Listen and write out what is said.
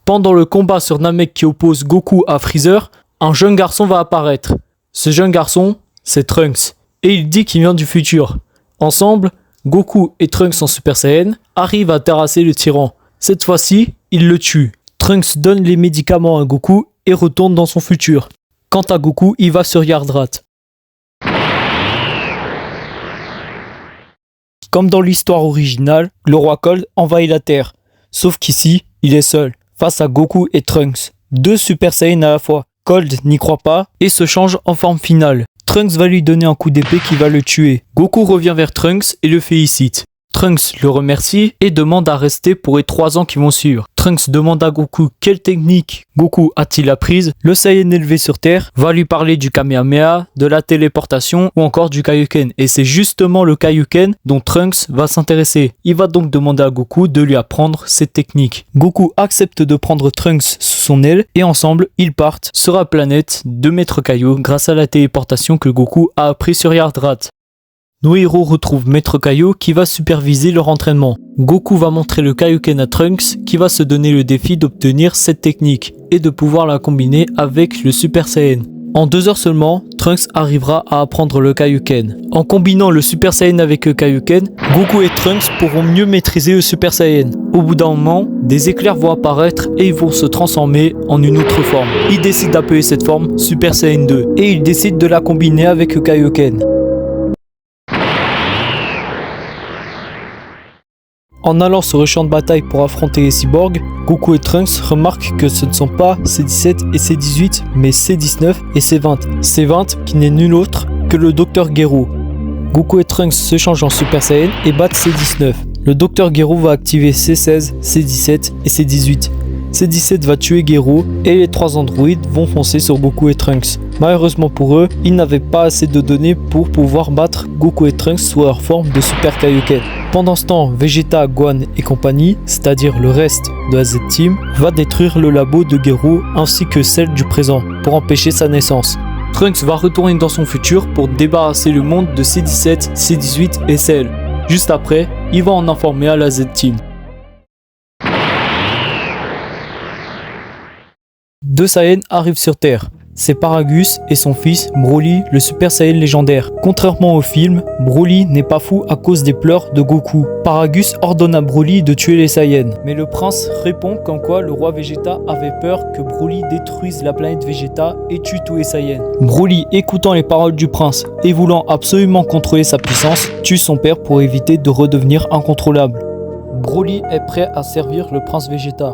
Pendant le combat sur Namek qui oppose Goku à Freezer, un jeune garçon va apparaître. Ce jeune garçon, c'est Trunks, et il dit qu'il vient du futur. Ensemble, Goku et Trunks en Super Saiyan arrivent à terrasser le tyran. Cette fois-ci, il le tue. Trunks donne les médicaments à Goku et retourne dans son futur. Quant à Goku, il va sur Yardrat. Comme dans l'histoire originale, le roi Cold envahit la Terre. Sauf qu'ici, il est seul, face à Goku et Trunks. Deux Super Saiyans à la fois. Cold n'y croit pas et se change en forme finale. Trunks va lui donner un coup d'épée qui va le tuer. Goku revient vers Trunks et le félicite. Trunks le remercie et demande à rester pour les 3 ans qui vont suivre. Trunks demande à Goku quelle technique Goku a-t-il apprise. Le Saiyan élevé sur Terre va lui parler du Kamehameha, de la téléportation ou encore du Kaioken. Et c'est justement le Kaioken dont Trunks va s'intéresser. Il va donc demander à Goku de lui apprendre cette technique. Goku accepte de prendre Trunks sous son aile et ensemble ils partent sur la planète de Maître Kaio grâce à la téléportation que Goku a appris sur Yardrat. Nos héros retrouvent Maître Kaio qui va superviser leur entraînement. Goku va montrer le Kaioken à Trunks qui va se donner le défi d'obtenir cette technique et de pouvoir la combiner avec le Super Saiyan. En 2 heures seulement, Trunks arrivera à apprendre le Kaioken. En combinant le Super Saiyan avec le Kaioken, Goku et Trunks pourront mieux maîtriser le Super Saiyan. Au bout d'un moment, des éclairs vont apparaître et ils vont se transformer en une autre forme. Ils décident d'appeler cette forme Super Saiyan 2 et ils décident de la combiner avec le Kaioken. En allant sur le champ de bataille pour affronter les cyborgs, Goku et Trunks remarquent que ce ne sont pas C17 et C18, mais C19 et C20. C20 qui n'est nul autre que le Dr Gero. Goku et Trunks se changent en Super Saiyan et battent C19. Le Dr Gero va activer C16, C17 et C18. C17 va tuer Gero et les 3 androïdes vont foncer sur Goku et Trunks. Malheureusement pour eux, ils n'avaient pas assez de données pour pouvoir battre Goku et Trunks sous leur forme de Super Kaioken. Pendant ce temps, Vegeta, Gohan et compagnie, c'est-à-dire le reste de la Z-Team, va détruire le labo de Gero ainsi que celle du présent pour empêcher sa naissance. Trunks va retourner dans son futur pour débarrasser le monde de C17, C18 et Cell. Juste après, il va en informer à la Z-Team. 2 Saiyans arrivent sur Terre. C'est Paragus et son fils, Broly, le Super Saiyan légendaire. Contrairement au film, Broly n'est pas fou à cause des pleurs de Goku. Paragus ordonne à Broly de tuer les Saiyans. Mais le prince répond comme quoi le roi Vegeta avait peur que Broly détruise la planète Vegeta et tue tous les Saiyans. Broly, écoutant les paroles du prince et voulant absolument contrôler sa puissance, tue son père pour éviter de redevenir incontrôlable. Broly est prêt à servir le prince Vegeta.